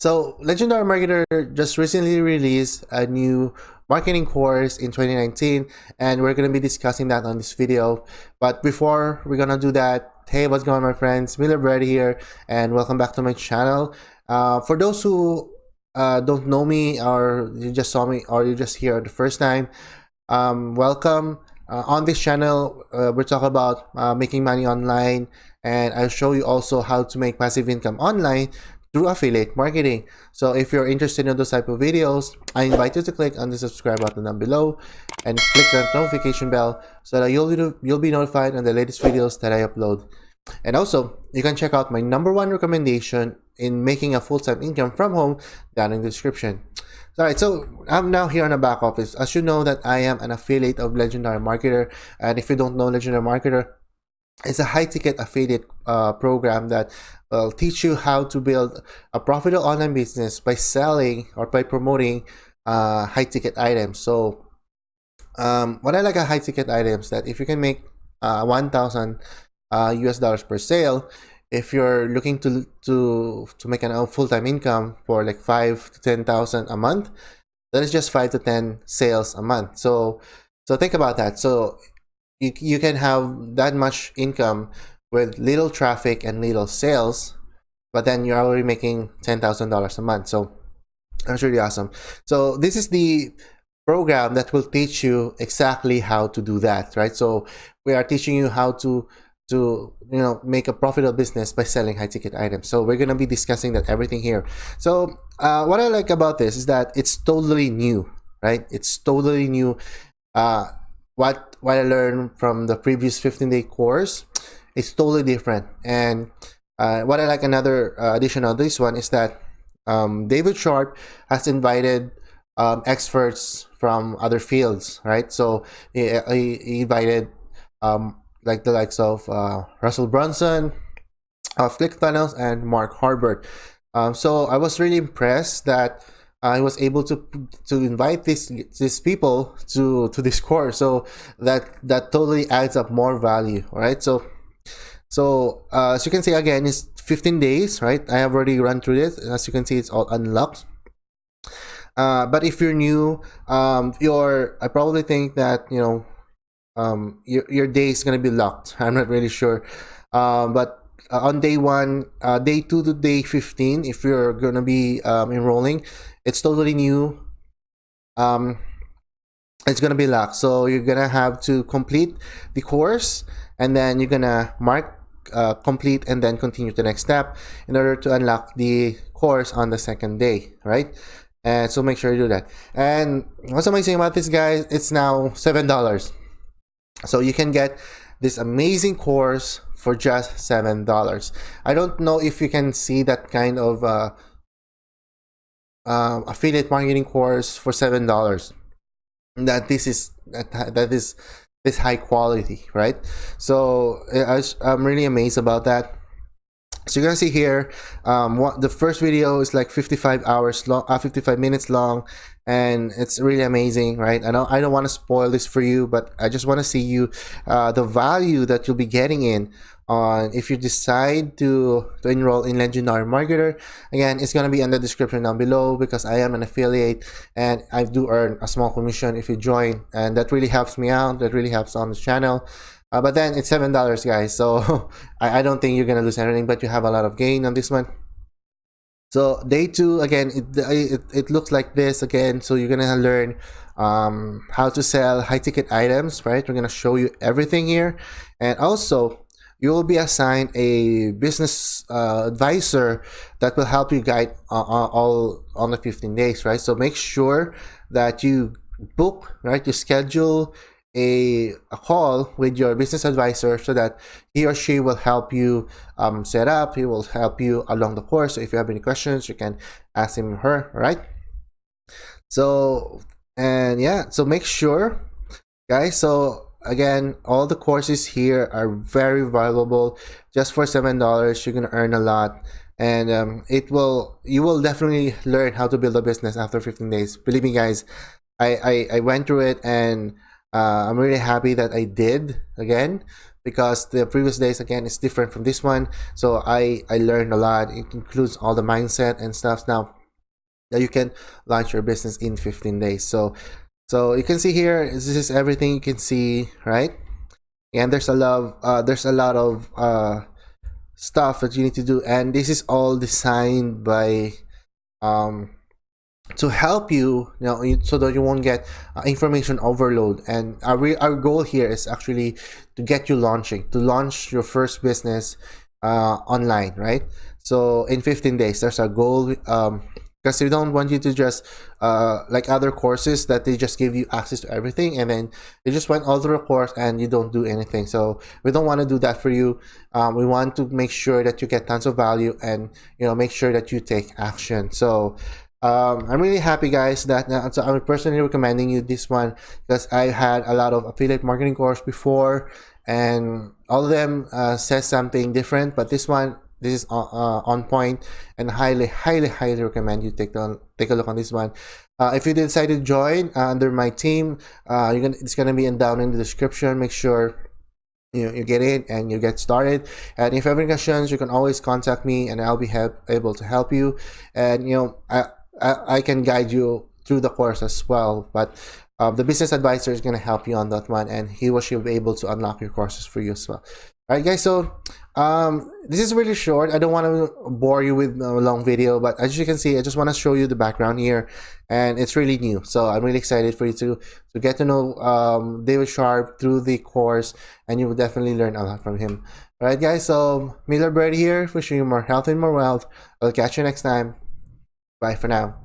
So Legendary Marketer just recently released a new marketing course in 2019, and we're going to be discussing that on this video. But before we're going to do that, hey, what's going on, my friends? Miller Bread here, and welcome back to my channel. For those who don't know me, or you just saw me, or you just here the first time, welcome. On this channel, we're talking about making money online, and I'll show you also how to make passive income online through affiliate marketing. So if you're interested in those type of videos, I invite you to click on the subscribe button down below and click the notification bell so that you'll be notified on the latest videos that I upload. And also, you can check out my #1 recommendation in making a full-time income from home down in the description. Alright, so I'm now here on the back office. As you know that I am an affiliate of Legendary Marketer, and if you don't know Legendary Marketer, it's a high-ticket affiliate program that will teach you how to build a profitable online business by selling or by promoting high-ticket items. So what I like about high-ticket items that if you can make 1,000 US dollars per sale, if you're looking to make a full-time income for like 5 to 10,000 a month, that is just 5 to 10 sales a month. So think about that. So you can have that much income with little traffic and little sales, but then you're already making $10,000 a month. So that's really awesome. So this is the program that will teach you exactly how to do that, right? So we are teaching you how to make a profitable business by selling high-ticket items. So we're going to be discussing that everything here. So what I like about this is that it's totally new, right? It's totally new. What I learned from the previous 15-day course is totally different. And what I like another addition on this one is that David Sharp has invited experts from other fields, right? So he invited like the likes of Russell Brunson, ClickFunnels, and Mark Harbert. So I was really impressed that I was able to invite these people to this course. So that totally adds up more value, right? So as you can see, again, it's 15 days, right? I have already run through this. As you can see, it's all unlocked. But if you're new, I probably think that your day is gonna be locked. I'm not really sure, but on day 1, day 2 to day 15, if you're gonna be enrolling, it's totally new. It's gonna be locked, so you're gonna have to complete the course, and then you're gonna mark complete and then continue to the next step in order to unlock the course on the second day, right? And so make sure you do that. And what's amazing about this, guys, it's now $7. So you can get this amazing course for just $7. I don't know if you can see that kind of affiliate marketing course for $7. That is this high quality, right? So I'm really amazed about that. So you're gonna see here, the first video is like 55 minutes long, and it's really amazing, right? I don't want to spoil this for you, but I just want to see you the value that you'll be getting in on if you decide to enroll in Legendary Marketer. Again, it's gonna be in the description down below because I am an affiliate and I do earn a small commission if you join, and that really helps me out. That really helps on this channel. But then it's $7, guys, so I don't think you're gonna lose anything, but you have a lot of gain on this one. So day 2, again, it looks like this again. So you're gonna learn how to sell high-ticket items, right? We're gonna show you everything here, and also you will be assigned a business advisor that will help you guide all on the 15 days, right? So make sure that you book, right? You schedule a call with your business advisor so that he or she will help you set up. He will help you along the course. So if you have any questions, you can ask him or her, right? So, and yeah, so make sure, guys. So again, all the courses here are very valuable. Just for $7, you're gonna earn a lot, and you will definitely learn how to build a business after 15 days. Believe me, guys, I went through it, and I'm really happy that I did, again, because the previous days again is different from this one. So I learned a lot. It includes all the mindset and stuff now that you can launch your business in 15 days. So you can see here, this is everything you can see, right? And there's a lot of stuff that you need to do, and this is all designed by to help you, so that you won't get information overload. And our goal here is actually to get you to launch your first business online, right? So in 15 days, there's a goal, because we don't want you to just like other courses that they just give you access to everything and then you just went all through the course and you don't do anything. So we don't want to do that for you. We want to make sure that you get tons of value and make sure that you take action. So I'm really happy, guys, that so I'm personally recommending you this one, because I had a lot of affiliate marketing course before and all of them says something different, but this is on point, and highly recommend you take a look on this one. If you decide to join under my team, it's gonna be down in the description. Make sure you get in and you get started. And if you have any questions, you can always contact me, and I'll be able to help you. And I can guide you through the course as well. But the business advisor is going to help you on that one, and he or she will be able to unlock your courses for you as well. All right, guys, so this is really short. I don't want to bore you with a long video, but as you can see, I just want to show you the background here, and it's really new. So I'm really excited for you to get to know David Sharp through the course, and you will definitely learn a lot from him. All right, guys, so Miller Bird here, wishing you more health and more wealth. I'll catch you next time. Bye for now.